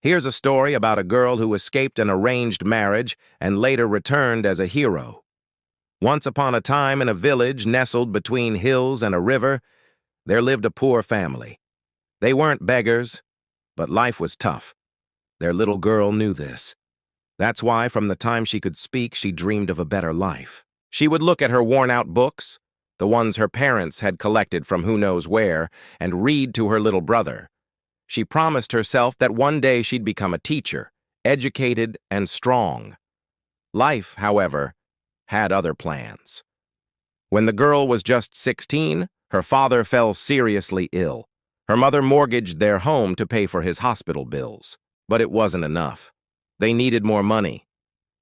Here's a story about a girl who escaped an arranged marriage and later returned as a hero. Once upon a time in a village nestled between hills and a river, there lived a poor family. They weren't beggars, but life was tough. Their little girl knew this. That's why from the time she could speak, she dreamed of a better life. She would look at her worn-out books, the ones her parents had collected from who knows where, and read to her little brother. She promised herself that one day she'd become a teacher, educated and strong. Life, however, had other plans. When the girl was just 16, her father fell seriously ill. Her mother mortgaged their home to pay for his hospital bills. But it wasn't enough. They needed more money.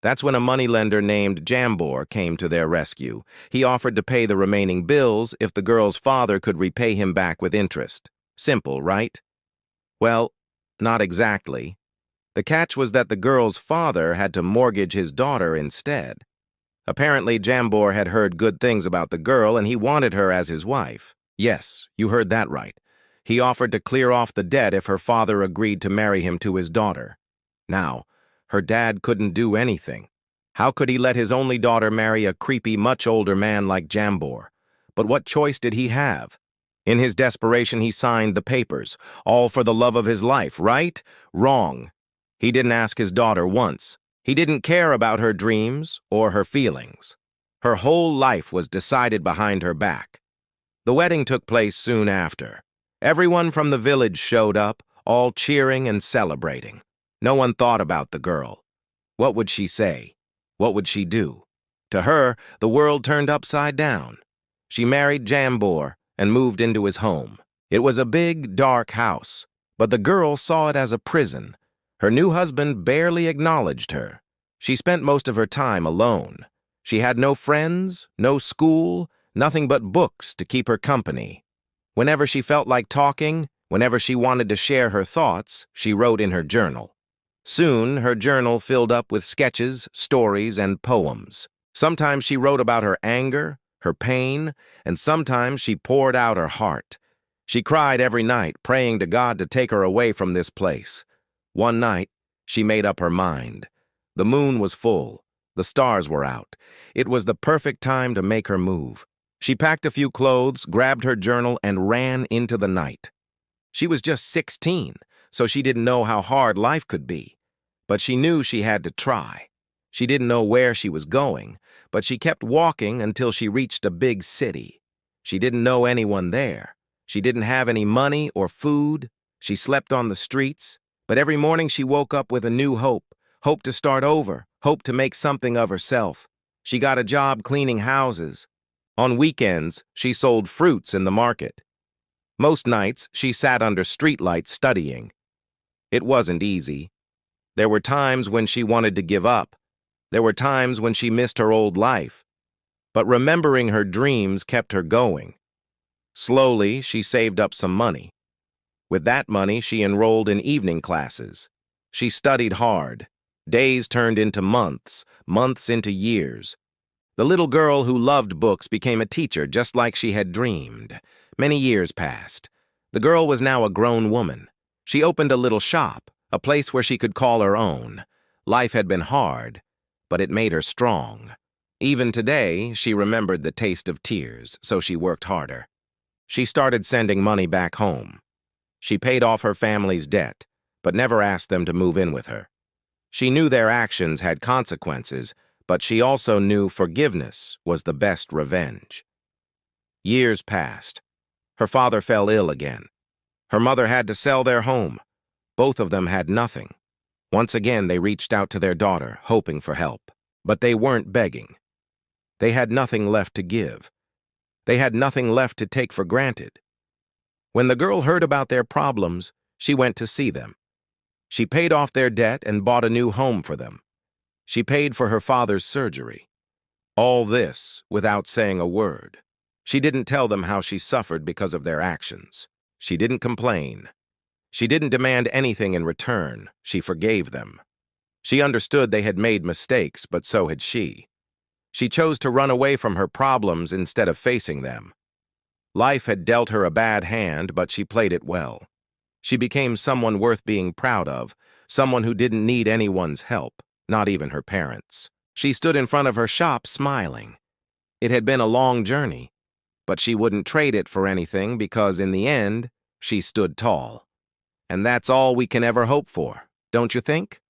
That's when a moneylender named Jambor came to their rescue. He offered to pay the remaining bills if the girl's father could repay him back with interest. Simple, right? Well, not exactly. The catch was that the girl's father had to mortgage his daughter instead. Apparently, Jambor had heard good things about the girl and he wanted her as his wife. Yes, you heard that right. He offered to clear off the debt if her father agreed to marry him to his daughter. Now, her dad couldn't do anything. How could he let his only daughter marry a creepy, much older man like Jambor? But what choice did he have? In his desperation, he signed the papers, all for the love of his life, right? Wrong. He didn't ask his daughter once. He didn't care about her dreams or her feelings. Her whole life was decided behind her back. The wedding took place soon after. Everyone from the village showed up, all cheering and celebrating. No one thought about the girl. What would she say? What would she do? To her, the world turned upside down. She married Jambor and moved into his home. It was a big, dark house, but the girl saw it as a prison. Her new husband barely acknowledged her. She spent most of her time alone. She had no friends, no school, nothing but books to keep her company. Whenever she felt like talking, whenever she wanted to share her thoughts, she wrote in her journal. Soon, her journal filled up with sketches, stories, and poems. Sometimes she wrote about her anger, her pain, and sometimes she poured out her heart. She cried every night, praying to God to take her away from this place. One night, she made up her mind. The moon was full. The stars were out. It was the perfect time to make her move. She packed a few clothes, grabbed her journal, and ran into the night. She was just 16, so she didn't know how hard life could be. But she knew she had to try. She didn't know where she was going, but she kept walking until she reached a big city. She didn't know anyone there. She didn't have any money or food. She slept on the streets, but every morning she woke up with a new hope. Hope to start over, hope to make something of herself. She got a job cleaning houses. On weekends, she sold fruits in the market. Most nights, she sat under streetlights studying. It wasn't easy. There were times when she wanted to give up. There were times when she missed her old life. But remembering her dreams kept her going. Slowly, she saved up some money. With that money, she enrolled in evening classes. She studied hard. Days turned into months, months into years. The little girl who loved books became a teacher just like she had dreamed. Many years passed. The girl was now a grown woman. She opened a little shop, a place where she could call her own. Life had been hard, but it made her strong. Even today, she remembered the taste of tears, so she worked harder. She started sending money back home. She paid off her family's debt, but never asked them to move in with her. She knew their actions had consequences, but she also knew forgiveness was the best revenge. Years passed. Her father fell ill again. Her mother had to sell their home. Both of them had nothing. Once again, they reached out to their daughter, hoping for help. But they weren't begging. They had nothing left to give. They had nothing left to take for granted. When the girl heard about their problems, she went to see them. She paid off their debt and bought a new home for them. She paid for her father's surgery. All this without saying a word. She didn't tell them how she suffered because of their actions. She didn't complain. She didn't demand anything in return. She forgave them. She understood they had made mistakes, but so had she. She chose to run away from her problems instead of facing them. Life had dealt her a bad hand, but she played it well. She became someone worth being proud of, someone who didn't need anyone's help, not even her parents. She stood in front of her shop smiling. It had been a long journey, but she wouldn't trade it for anything because in the end, she stood tall. And that's all we can ever hope for, don't you think?